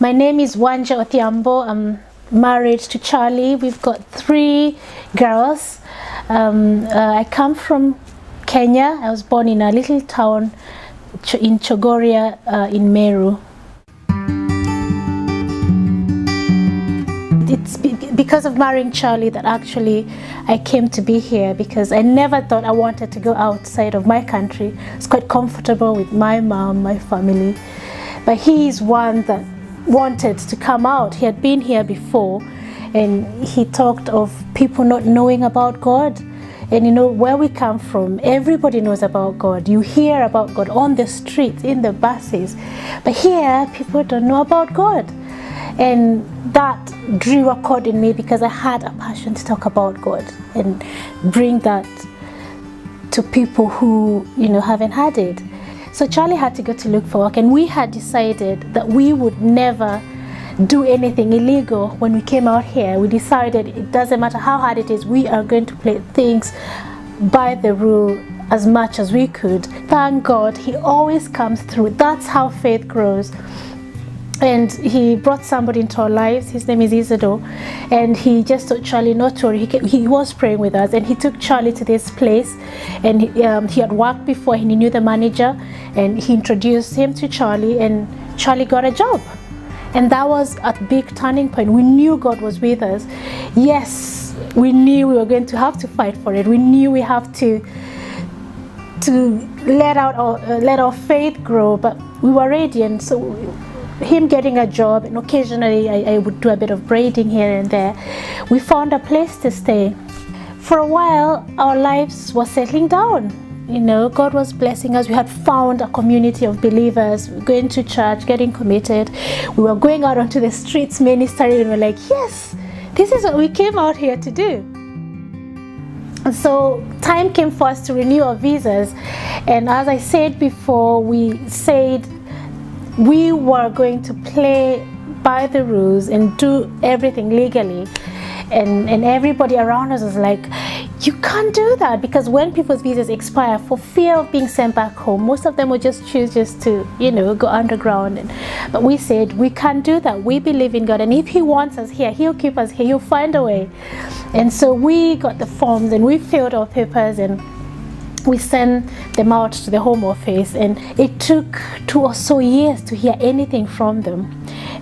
My name is Wanja Odhiambo. I'm married to Charlie. We've got 3 girls. I come from Kenya. I was born in a little town in Chogoria in Meru. It's because of marrying Charlie that actually I came to be here, because I never thought I wanted to go outside of my country. I was quite comfortable with my mom, my family. But he is one that wanted to come out. He had been here before, and he talked of people not knowing about God. And you know, where we come from, everybody knows about God. You hear about God on the streets, in the buses. But here, people don't know about God. And that drew a chord in me, because I had a passion to talk about God and bring that to people who, you know, haven't had it. So Charlie had to go to look for work, and we had decided that we would never do anything illegal when we came out here. We decided it doesn't matter how hard it is, we are going to play things by the rule as much as we could. Thank God, He always comes through. That's how faith grows. And He brought somebody into our lives. His name is Isidore, and he just told Charlie not to worry. He was praying with us, and he took Charlie to this place, and he had worked before, and he knew the manager, and he introduced him to Charlie, and Charlie got a job. And that was a big turning point. We knew God was with us. Yes, we knew we were going to have to fight for it. We knew we have to let our faith grow, but we were ready. And so him getting a job, and occasionally I would do a bit of braiding here and there. We found a place to stay. For a while, our lives were settling down. You know, God was blessing us. We had found a community of believers, going to church, getting committed. We were going out onto the streets ministering, and we're like, yes, this is what we came out here to do. And so time came for us to renew our visas. And as I said before, we said we were going to play by the rules and do everything legally. And everybody around us was like, you can't do that, because when people's visas expire, for fear of being sent back home, most of them would just choose just to, you know, go underground. But we said, we can't do that. We believe in God, and if He wants us here, He'll keep us here. He'll find a way. And so we got the forms, and we filled our papers, and we sent them out to the Home Office, and it took 2 or so years to hear anything from them.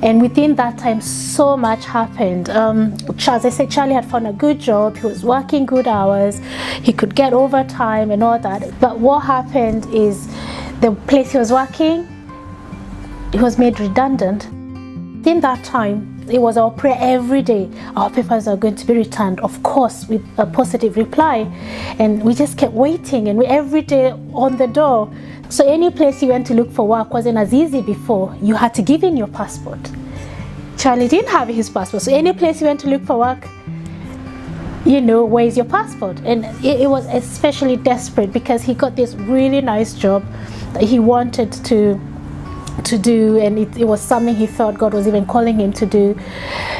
And within that time, so much happened. As I said, Charlie had found a good job. He was working good hours. He could get overtime and all that. But what happened is, the place he was working, he was made redundant. In that time, it was our prayer every day, our papers are going to be returned, of course with a positive reply. And we just kept waiting, and we every day on the door. So any place you went to look for work wasn't as easy before. You had to give in your passport. Charlie didn't have his passport, so any place you went to look for work, you know, where's your passport? And it was especially desperate, because he got this really nice job that he wanted to do, and it was something he thought God was even calling him to do,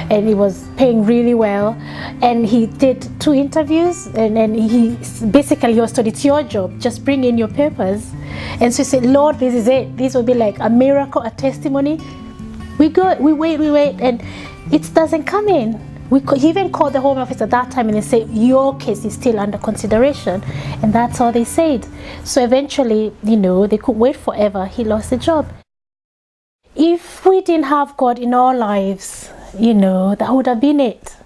and it was paying really well. And he did 2 interviews, and then he was told, it's your job, just bring in your papers. And so he said, Lord, this is it. This will be like a miracle, a testimony. We wait, and it doesn't come in. He even called the Home Office at that time, and they said, your case is still under consideration. And that's all they said. So eventually, you know, they could wait forever. He lost the job. If we didn't have God in our lives, you know, that would have been it.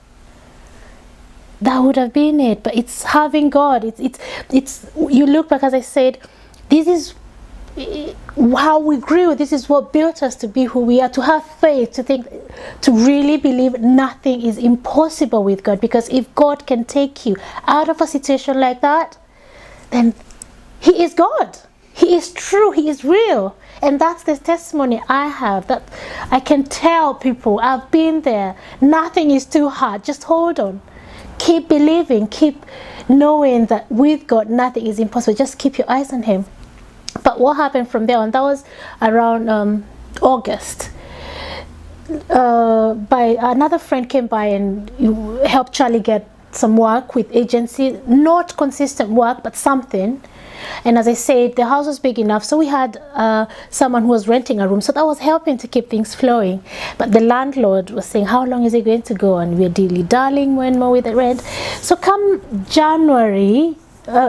That would have been it. But it's having God. It's you look back, as I said, this is how we grew. This is what built us to be who we are, to have faith, to really believe nothing is impossible with God. Because if God can take you out of a situation like that, then He is God. He is true. He is real. And that's the testimony I have, that I can tell people, I've been there. Nothing is too hard. Just hold on. Keep believing. Keep knowing that with God, nothing is impossible. Just keep your eyes on Him. But what happened from there on, that was around August. Another friend came by and helped Charlie get some work with agency. Not consistent work, but something. And as I said, the house was big enough, so we had someone who was renting a room, so that was helping to keep things flowing. But the landlord was saying, how long is it going to go? And we're dilly-dallying more and more with the rent. So come January,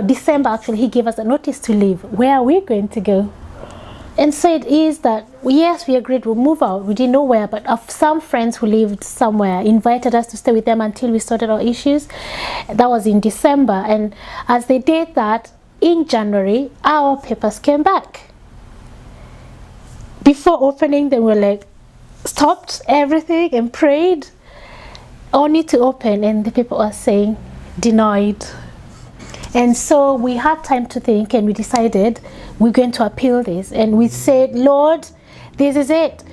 December actually, he gave us a notice to leave. Where are we going to go? And so it is that, yes, we agreed we'll move out. We didn't know where, but some friends who lived somewhere invited us to stay with them until we sorted our issues. That was in December. And as they did that, in January, our papers came back. Before opening, they were like, stopped everything and prayed, only to open, and the people are saying, denied. And so we had time to think, and we decided we're going to appeal this. And we said, Lord, this is it.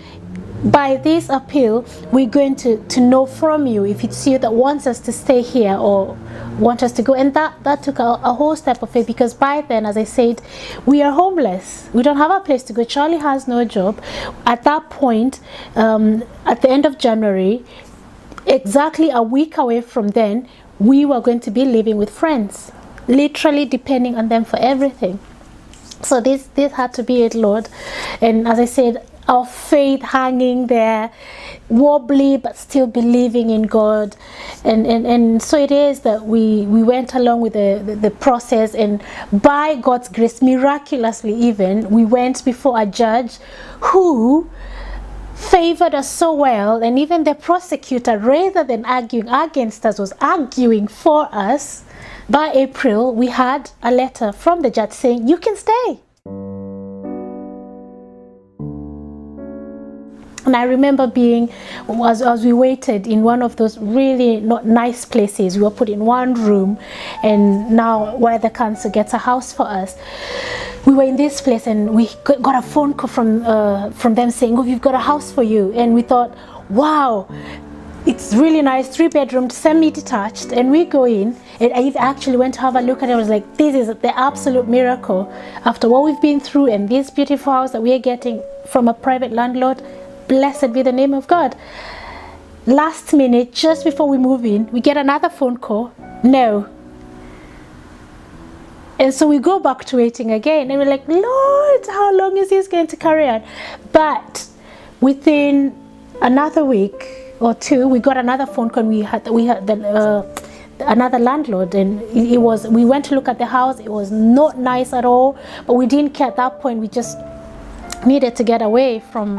By this appeal, we're going to know from you if it's you that wants us to stay here or want us to go. And that took a whole step of faith, because by then, as I said, we are homeless. We don't have a place to go. Charlie has no job. At that point, at the end of January, exactly a week away from then, we were going to be living with friends, literally depending on them for everything. So this had to be it, Lord. And as I said, our faith hanging there, wobbly but still believing in God. And so it is that we went along with the process, and by God's grace, miraculously even, we went before a judge who favored us so well. And even the prosecutor, rather than arguing against us, was arguing for us. By April, we had a letter from the judge saying, you can stay. And I remember being, as we waited in one of those really not nice places, we were put in one room, and now where the council gets a house for us, we were in this place, and we got a phone call from them saying, oh, we've got a house for you. And we thought, wow, it's really nice, 3-bedroom, semi-detached. And we go in, and I actually went to have a look at it. I was like, this is the absolute miracle. After what we've been through, and this beautiful house that we are getting from a private landlord, blessed be the name of God. Last minute, just before we move in, we get another phone call. No. And so we go back to waiting again, and we're like, Lord, how long is this going to carry on? But within another week or two, we got another phone call. We had another landlord, and we went to look at the house. It was not nice at all, but we didn't care at that point. We just needed to get away from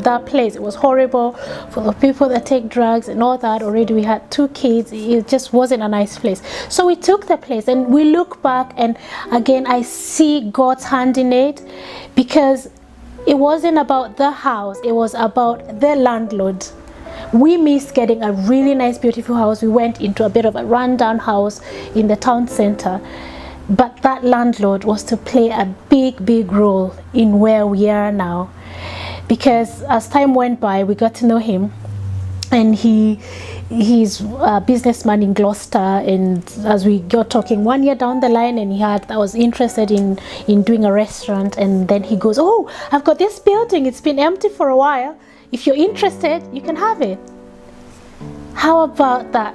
that place. It was horrible for the people that take drugs and all that. Already we had 2 kids. It just wasn't a nice place. So we took the place, and we look back, and again I see God's hand in it, because it wasn't about the house, it was about the landlord. We missed getting a really nice, beautiful house. We went into a bit of a rundown house in the town center. But that landlord was to play a big role in where we are now. Because as time went by, we got to know him. And he's a businessman in Gloucester. And as we got talking 1 year down the line, and I was interested in doing a restaurant. And then he goes, oh, I've got this building. It's been empty for a while. If you're interested, you can have it. How about that?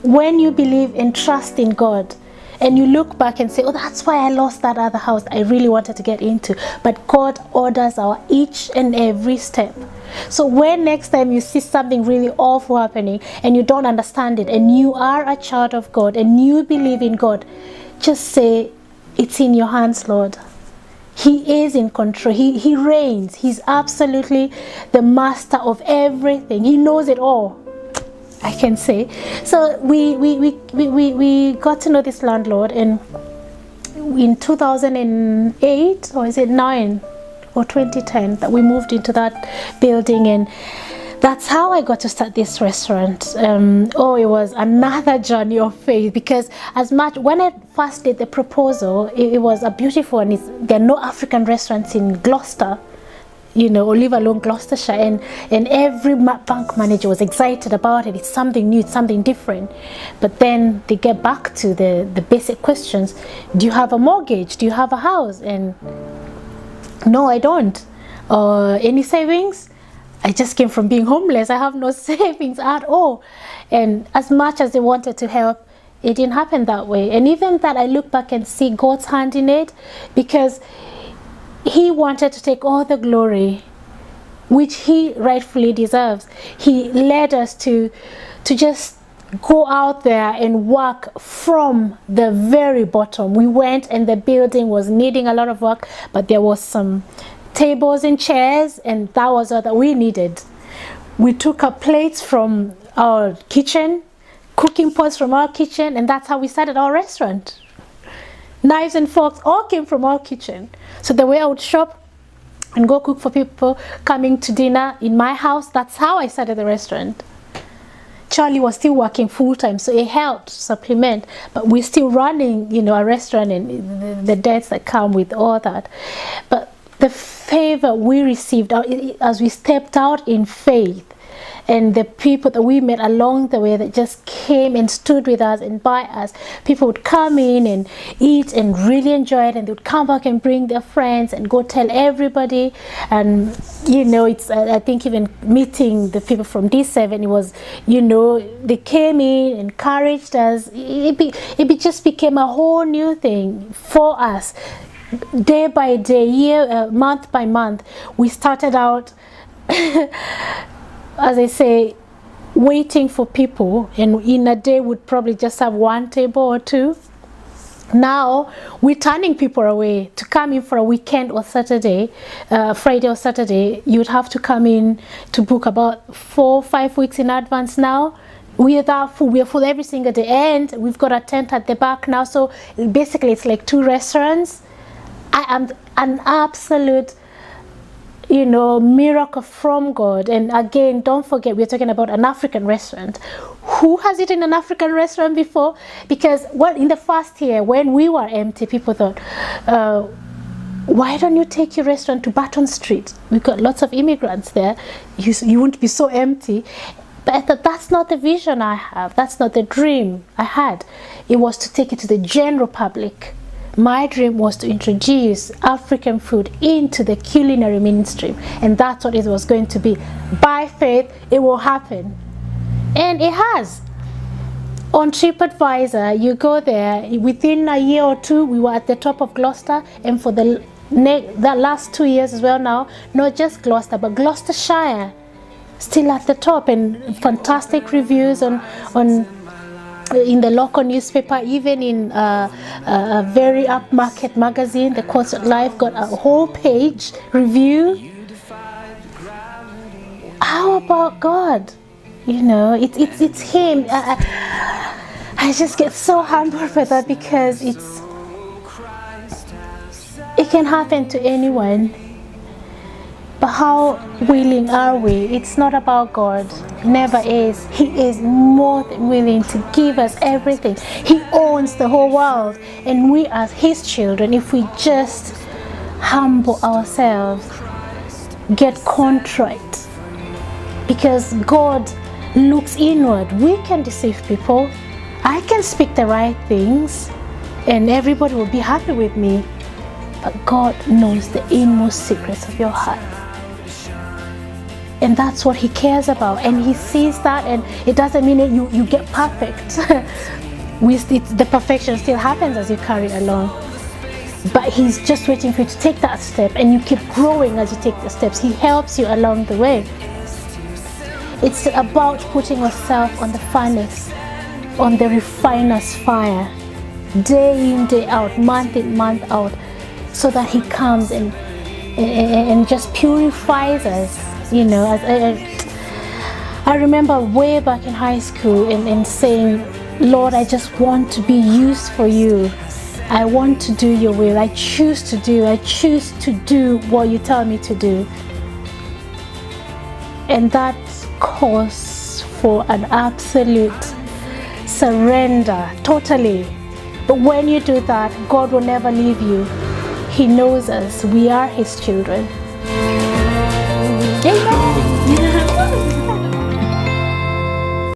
When you believe and trust in God, and you look back and say, oh, that's why I lost that other house I really wanted to get into. But God orders our each and every step. So when next time you see something really awful happening and you don't understand it, and you are a child of God and you believe in God, just say, it's in your hands, Lord. He is in control. He reigns. He's absolutely the master of everything. He knows it all, I can say. So we got to know this landlord, and in 2008, or is it 9 or 2010, that we moved into that building, and that's how I got to start this restaurant. It was another journey of faith, because when I first did the proposal, it was a beautiful one. There are no African restaurants in Gloucester, or leave alone Gloucestershire, and every bank manager was excited about it. It's something new, it's something different. But then they get back to the basic questions. Do you have a mortgage? Do you have a house? And no, I don't. Any savings? I just came from being homeless. I have no savings at all. And as much as they wanted to help, It didn't happen that way. And even that, I look back and see God's hand in it, because he wanted to take all the glory, which he rightfully deserves. He led us to just go out there and work from the very bottom. We went, and the building was needing a lot of work, but there was some tables and chairs, and that was all that we needed. We took up plates from our kitchen, cooking pots from our kitchen, and that's how we started our restaurant. Knives and forks all came from our kitchen. So the way I would shop and go cook for people coming to dinner in my house, that's how I started the restaurant. Charlie was still working full-time, so it helped supplement, but we're still running, you know, a restaurant, and the debts that come with all that. But the favor we received as we stepped out in faith, and the people that we met along the way that just came and stood with us and by us, people would come in and eat and really enjoy it, and they would come back and bring their friends and go tell everybody. And you know, it's I think even meeting the people from D7, it was, you know, they came in, encouraged us. It just became a whole new thing for us. Day by day, year, month by month, we started out as I say, waiting for people, and in a day would probably just have one table or two. Now we're turning people away to come in for a weekend or Saturday, Friday or Saturday. You would have to come in to book about 4 or 5 weeks in advance now. We are that full. We are full every single day, and we've got a tent at the back now. So basically, it's like 2 restaurants. I am an absolute, you know, miracle from God. And again, don't forget, we're talking about an African restaurant. Who has eaten an African restaurant before? Because, well, in the first year when we were empty, people thought, why don't you take your restaurant to Barton Street? We've got lots of immigrants there. You won't be so empty. But I thought, that's not the vision I have. That's not the dream I had. It was to take it to the general public. My dream was to introduce African food into the culinary mainstream, and that's what it was going to be. By faith, it will happen. And it has. On TripAdvisor, you go there, within a year or 2, we were at the top of Gloucester, and for the last 2 years as well now, not just Gloucester, but Gloucestershire, still at the top, and fantastic reviews on in the local newspaper, even in a very upmarket magazine, the Coast Life, got a whole page review. How about God? You know, it's Him. I just get so humbled for that, because it can happen to anyone. But how willing are we? It's not about God. Never is. He is more than willing to give us everything. He owns the whole world. And we as His children, if we just humble ourselves, get contrite, because God looks inward. We can deceive people. I can speak the right things and everybody will be happy with me. But God knows the inmost secrets of your heart. And that's what He cares about, and He sees that, and it doesn't mean that you get perfect. The perfection still happens as you carry along, but He's just waiting for you to take that step, and you keep growing as you take the steps. He helps you along the way. It's about putting yourself on the furnace, on the refiner's fire, day in, day out, month in, month out, so that He comes and just purifies us. You know, I remember way back in high school and saying, Lord, I just want to be used for you. I want to do your will. I choose to do what you tell me to do. And that calls for an absolute surrender, totally. But when you do that, God will never leave you. He knows us. We are His children. Amen.